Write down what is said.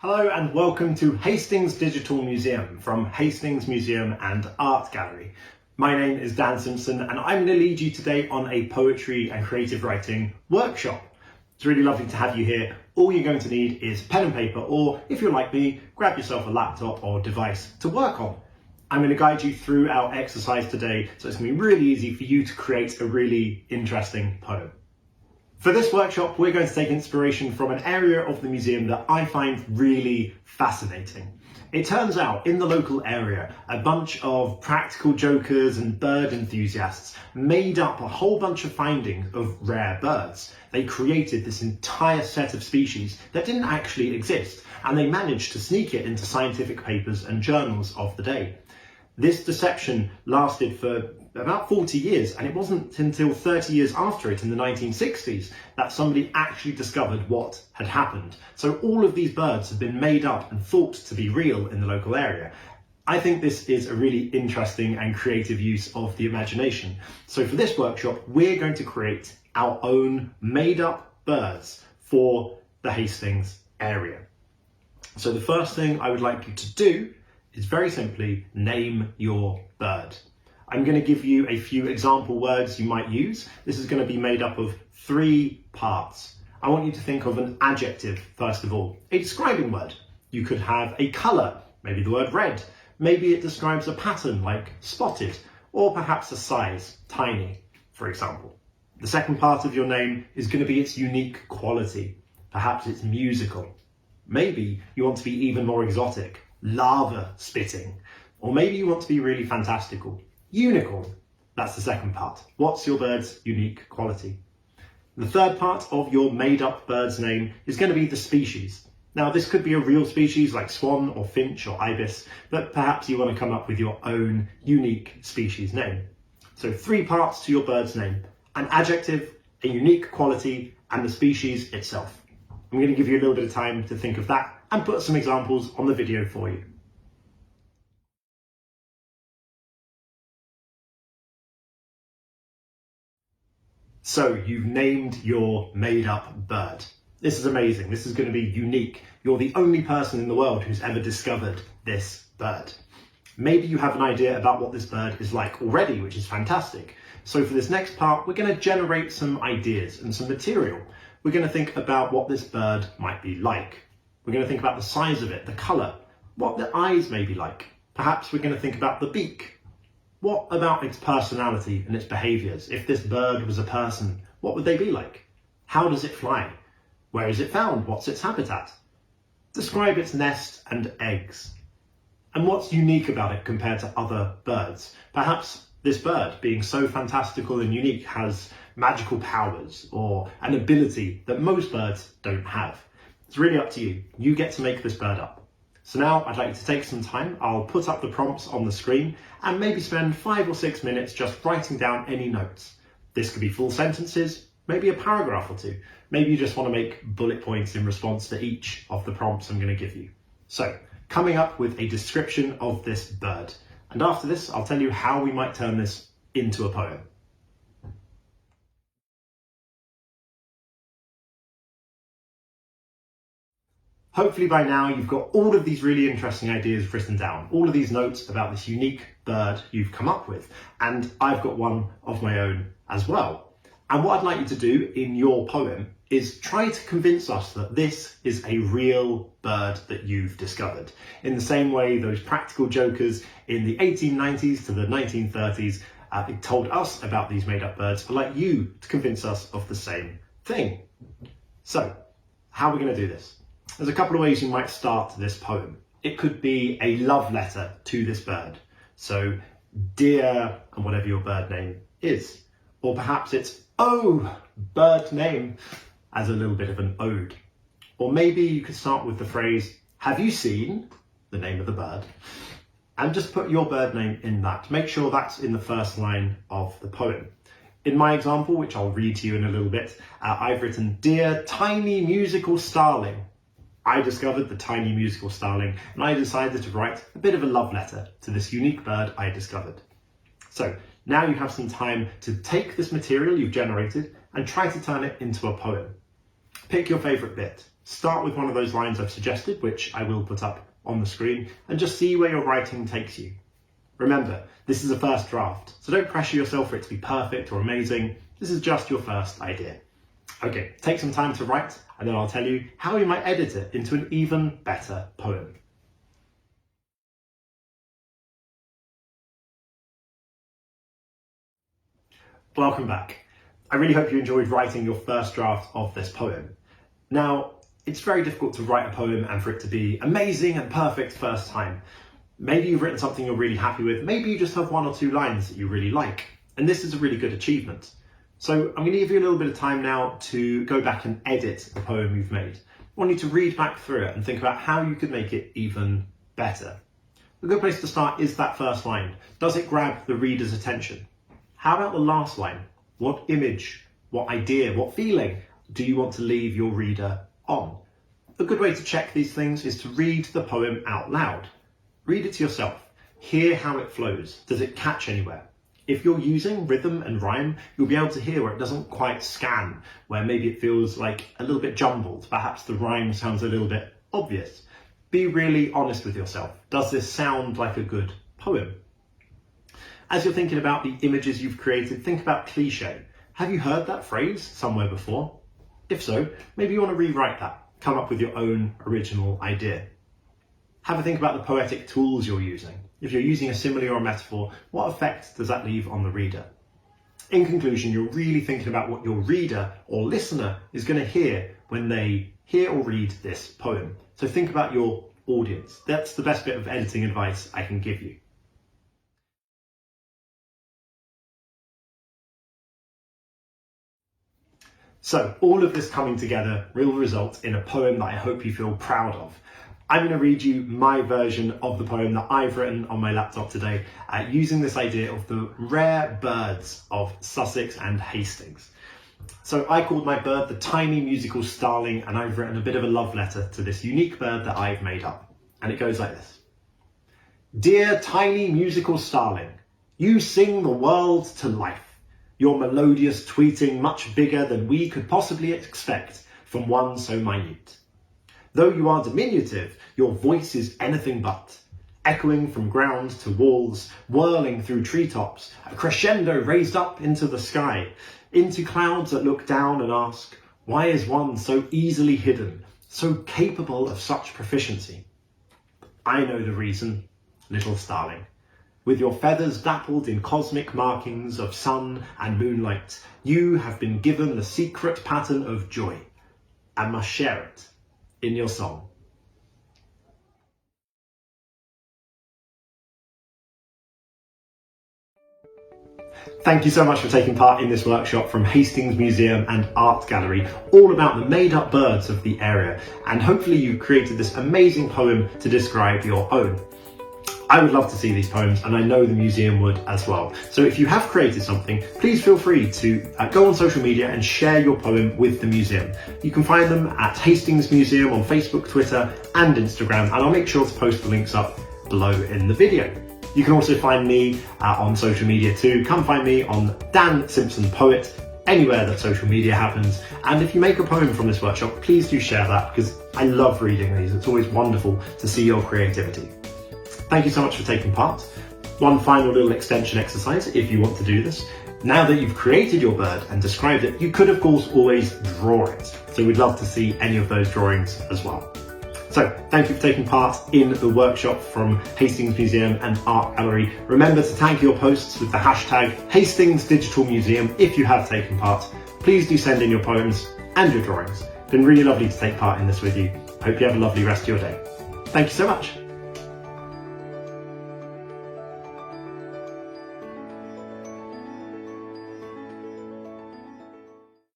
Hello and welcome to Hastings Digital Museum from Hastings Museum and Art Gallery. My name is Dan Simpson and I'm going to lead you today on a poetry and creative writing workshop. It's really lovely to have you here. All you're going to need is pen and paper, or if you're like me, grab yourself a laptop or device to work on. I'm going to guide you through our exercise today, so it's going to be really easy for you to create a really interesting poem. For this workshop, we're going to take inspiration from an area of the museum that I find really fascinating. It turns out in the local area, a bunch of practical jokers and bird enthusiasts made up a whole bunch of findings of rare birds. They created this entire set of species that didn't actually exist, and they managed to sneak it into scientific papers and journals of the day. This deception lasted for about 40 years, and it wasn't until 30 years after it, in the 1960s, that somebody actually discovered what had happened. So all of these birds have been made up and thought to be real in the local area. I think this is a really interesting and creative use of the imagination. So for this workshop, we're going to create our own made-up birds for the Hastings area. So the first thing I would like you to do is very simply name your bird. I'm going to give you a few example words you might use. This is going to be made up of 3 parts. I want you to think of an adjective first of all, a describing word. You could have a colour, maybe the word red. Maybe it describes a pattern like spotted, or perhaps a size, tiny, for example. The second part of your name is going to be its unique quality. Perhaps it's musical. Maybe you want to be even more exotic, lava spitting, or maybe you want to be really fantastical. Unicorn, that's the second part. What's your bird's unique quality? The third part of your made-up bird's name is going to be the species. Now, this could be a real species like swan or finch or ibis, but perhaps you want to come up with your own unique species name. So 3 parts to your bird's name: an adjective, a unique quality, and the species itself. I'm going to give you a little bit of time to think of that and put some examples on the video for you. So you've named your made-up bird. This is amazing. This is going to be unique. You're the only person in the world who's ever discovered this bird. Maybe you have an idea about what this bird is like already, which is fantastic. So for this next part, we're going to generate some ideas and some material. We're going to think about what this bird might be like. We're going to think about the size of it, the colour, what the eyes may be like. Perhaps we're going to think about the beak. What about its personality and its behaviours? If this bird was a person, what would they be like? How does it fly? Where is it found? What's its habitat? Describe its nest and eggs. And what's unique about it compared to other birds? Perhaps this bird, being so fantastical and unique, has magical powers or an ability that most birds don't have. It's really up to you. You get to make this bird up. So now I'd like you to take some time. I'll put up the prompts on the screen and maybe spend 5 or 6 minutes just writing down any notes. This could be full sentences, maybe a paragraph or 2. Maybe you just want to make bullet points in response to each of the prompts I'm going to give you. So, coming up with a description of this bird. And after this, I'll tell you how we might turn this into a poem. Hopefully by now you've got all of these really interesting ideas written down, all of these notes about this unique bird you've come up with, and I've got one of my own as well. And what I'd like you to do in your poem is try to convince us that this is a real bird that you've discovered. In the same way those practical jokers in the 1890s to the 1930s told us about these made-up birds, I'd like you to convince us of the same thing. So, how are we going to do this? There's a couple of ways you might start this poem. It could be a love letter to this bird. So, dear, and whatever your bird name is. Or perhaps it's, oh, bird name, as a little bit of an ode. Or maybe you could start with the phrase, have you seen, the name of the bird, and just put your bird name in that. Make sure that's in the first line of the poem. In my example, which I'll read to you in a little bit, I've written, dear tiny musical starling. I discovered the tiny musical starling and I decided to write a bit of a love letter to this unique bird I discovered. So now you have some time to take this material you've generated and try to turn it into a poem. Pick your favourite bit. Start with one of those lines I've suggested, which I will put up on the screen, and just see where your writing takes you. Remember, this is a first draft, so don't pressure yourself for it to be perfect or amazing. This is just your first idea. Okay, take some time to write, and then I'll tell you how you might edit it into an even better poem. Welcome back. I really hope you enjoyed writing your first draft of this poem. Now, it's very difficult to write a poem and for it to be amazing and perfect first time. Maybe you've written something you're really happy with, maybe you just have one or two lines that you really like, and this is a really good achievement. So I'm going to give you a little bit of time now to go back and edit the poem you've made. I want you to read back through it and think about how you could make it even better. A good place to start is that first line. Does it grab the reader's attention? How about the last line? What image, what idea, what feeling do you want to leave your reader on? A good way to check these things is to read the poem out loud. Read it to yourself. Hear how it flows. Does it catch anywhere? If you're using rhythm and rhyme, you'll be able to hear where it doesn't quite scan, where maybe it feels like a little bit jumbled. Perhaps the rhyme sounds a little bit obvious. Be really honest with yourself. Does this sound like a good poem? As you're thinking about the images you've created, think about cliché. Have you heard that phrase somewhere before? If so, maybe you want to rewrite that. Come up with your own original idea. Have a think about the poetic tools you're using. If you're using a simile or a metaphor, what effect does that leave on the reader? In conclusion, you're really thinking about what your reader or listener is going to hear when they hear or read this poem. So think about your audience. That's the best bit of editing advice I can give you. So all of this coming together will result in a poem that I hope you feel proud of. I'm going to read you my version of the poem that I've written on my laptop today, using this idea of the rare birds of Sussex and Hastings. So I called my bird the tiny musical starling, and I've written a bit of a love letter to this unique bird that I've made up. And it goes like this. Dear tiny musical starling, you sing the world to life. Your melodious tweeting much bigger than we could possibly expect from one so minute. Though you are diminutive, your voice is anything but, echoing from ground to walls, whirling through treetops, a crescendo raised up into the sky, into clouds that look down and ask, why is one so easily hidden, so capable of such proficiency? I know the reason, little starling. With your feathers dappled in cosmic markings of sun and moonlight, you have been given the secret pattern of joy, and must share it in your song. Thank you so much for taking part in this workshop from Hastings Museum and Art Gallery, all about the made-up birds of the area, and hopefully you created this amazing poem to describe your own. I would love to see these poems, and I know the museum would as well. So if you have created something, please feel free to go on social media and share your poem with the museum. You can find them at Hastings Museum on Facebook, Twitter and Instagram, and I'll make sure to post the links up below in the video. You can also find me on social media too. Come find me on Dan Simpson Poet, anywhere that social media happens. And if you make a poem from this workshop, please do share that, because I love reading these. It's always wonderful to see your creativity. Thank you so much for taking part. One final little extension exercise if you want to do this. Now that you've created your bird and described it, you could of course always draw it. So we'd love to see any of those drawings as well. So thank you for taking part in the workshop from Hastings Museum and Art Gallery. Remember to tag your posts with the hashtag Hastings Digital Museum if you have taken part. Please do send in your poems and your drawings. It's been really lovely to take part in this with you. Hope you have a lovely rest of your day. Thank you so much.